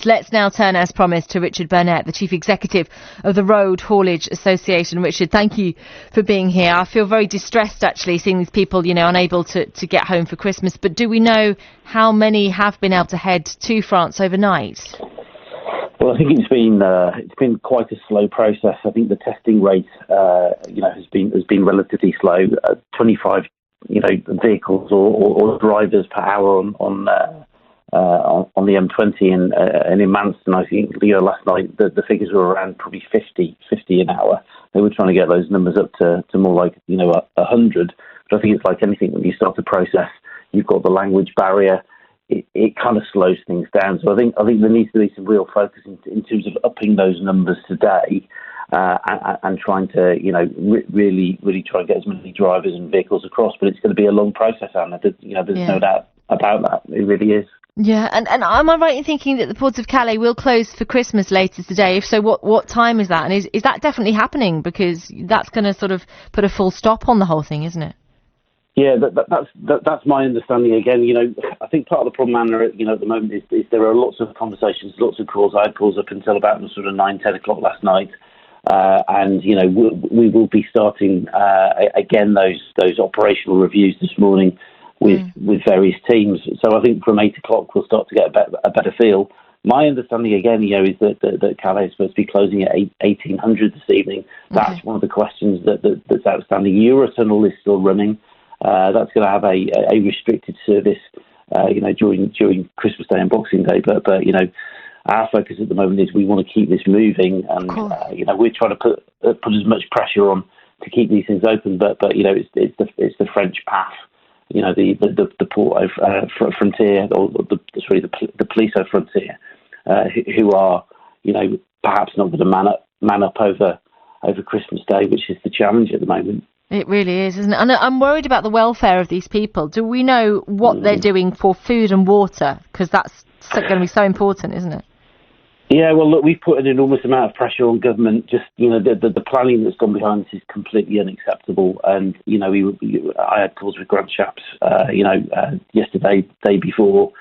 news. Let's now turn, as promised, to Richard Burnett, the Chief Executive of the Road Haulage Association. Richard, thank you for being here. I feel very distressed, actually, seeing these people, unable to get home for Christmas. But do we know how many have been able to head to France overnight? Well, I think it's been quite a slow process. I think the testing rate, has been relatively slow. 25, vehicles or drivers per hour on the M20 and in Manston. I think last night the figures were around probably 50 an hour. They were trying to get those numbers up to more like 100. But I think it's like anything when you start a process, you've got the language barrier. It kind of slows things down. So I think there needs to be some real focus in terms of upping those numbers today, and trying to really try and get as many drivers and vehicles across. But it's going to be a long process, Anna. There's no doubt about that. It really is. Yeah, and am I right in thinking that the ports of Calais will close for Christmas later today? If so, what time is that? And is that definitely happening? Because that's going to sort of put a full stop on the whole thing, isn't it? Yeah, that's my understanding. Again, I think part of the problem, Anna, at the moment is there are lots of conversations, lots of calls. I had calls up until about sort of 9-10 o'clock last night, and we will be starting again those operational reviews this morning with various teams. So I think from 8 o'clock we'll start to get a better feel. My understanding again, is that Calais is supposed to be closing at 1800 this evening. That's one of the questions that's outstanding. Eurotunnel is still running. That's going to have a restricted service, during Christmas Day and Boxing Day. But our focus at the moment is we want to keep this moving, and we're trying to put as much pressure on to keep these things open. But it's the French path, the port frontier, or the police frontier, who are perhaps not going to man up over Christmas Day, which is the challenge at the moment. It really is, isn't it? And I'm worried about the welfare of these people. Do we know what they're doing for food and water? Because that's going to be so important, isn't it? Yeah, well, look, we've put an enormous amount of pressure on government. Just, the planning that's gone behind this is completely unacceptable. And, I had calls with Grant Shapps, yesterday, day before,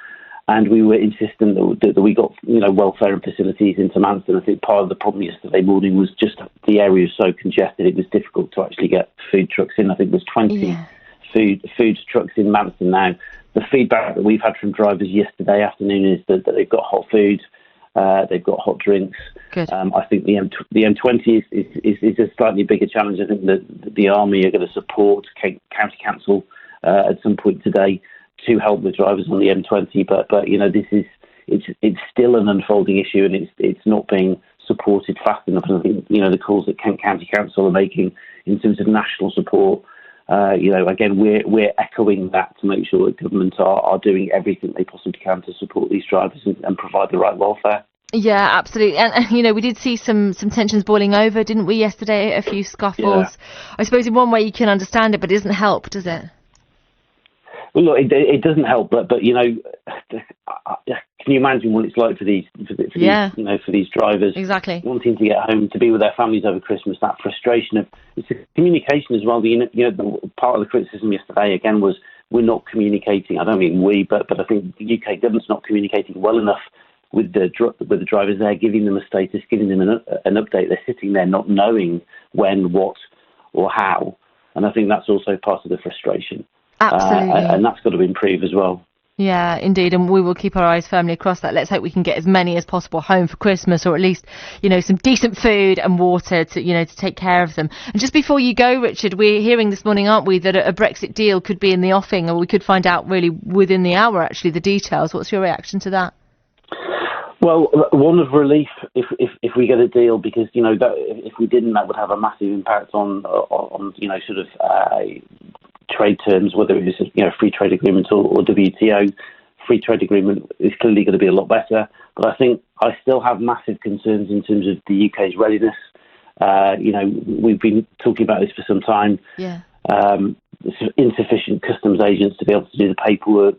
and we were insistent that we got, welfare and facilities into Manston. I think part of the problem yesterday morning was just the area was so congested, it was difficult to actually get food trucks in. I think there's 20 food trucks in Manston now. The feedback that we've had from drivers yesterday afternoon is that they've got hot food, they've got hot drinks. Good. I think the M20 is a slightly bigger challenge. I think that the Army are going to support County Council at some point today to help with drivers on the M20, but this is it's still an unfolding issue, and it's not being supported fast enough. And I think the calls that Kent County Council are making in terms of national support, again we're echoing that to make sure that government are doing everything they possibly can to support these drivers and provide the right welfare. Yeah, absolutely. And we did see some tensions boiling over, didn't we, yesterday? A few scuffles. Yeah. I suppose in one way you can understand it, but it doesn't help, does it? Well, look, it doesn't help, but can you imagine what it's like for these drivers? Exactly. Wanting to get home, to be with their families over Christmas. That frustration of it's a communication as well. The part of the criticism yesterday again was we're not communicating. I don't mean we, but I think the UK government's not communicating well enough with the drivers there, giving them a status, giving them an update. They're sitting there not knowing when, what, or how, and I think that's also part of the frustration. Absolutely. And that's got to improve as well. Yeah, indeed. And we will keep our eyes firmly across that. Let's hope we can get as many as possible home for Christmas, or at least, some decent food and water to take care of them. And just before you go, Richard, we're hearing this morning, aren't we, that a Brexit deal could be in the offing, or we could find out really within the hour, actually, the details. What's your reaction to that? Well, one of relief if we get a deal, because that if we didn't, that would have a massive impact on trade terms, whether it was free trade agreement or WTO. Free trade agreement is clearly going to be a lot better, but I think I still have massive concerns in terms of the UK's readiness. We've been talking about this for some time. Yeah. Insufficient customs agents to be able to do the paperwork,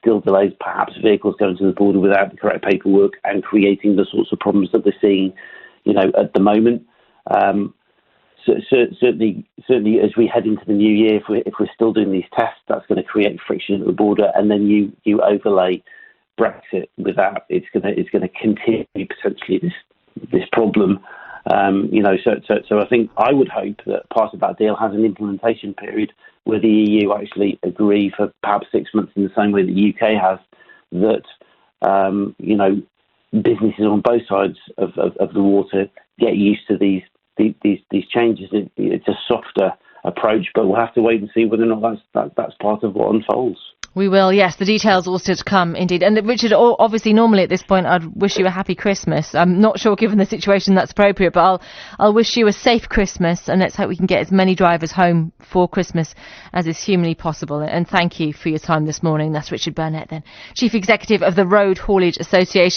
still delays, perhaps vehicles going to the border without the correct paperwork, and creating the sorts of problems that we're seeing, at the moment. Certainly, as we head into the new year, if we're still doing these tests, that's going to create friction at the border, and then you overlay Brexit without, it's going to continue potentially this problem. So I think I would hope that part of that deal has an implementation period where the EU actually agree for perhaps 6 months in the same way the UK has, that businesses on both sides of the water get used to these changes. It's a softer approach, but we'll have to wait and see whether or not that's part of what unfolds. We will, yes. The details all still to come, indeed. And Richard, obviously, normally at this point, I'd wish you a happy Christmas. I'm not sure, given the situation, that's appropriate, but I'll wish you a safe Christmas, and let's hope we can get as many drivers home for Christmas as is humanly possible. And thank you for your time this morning. That's Richard Burnett, then, Chief Executive of the Road Haulage Association.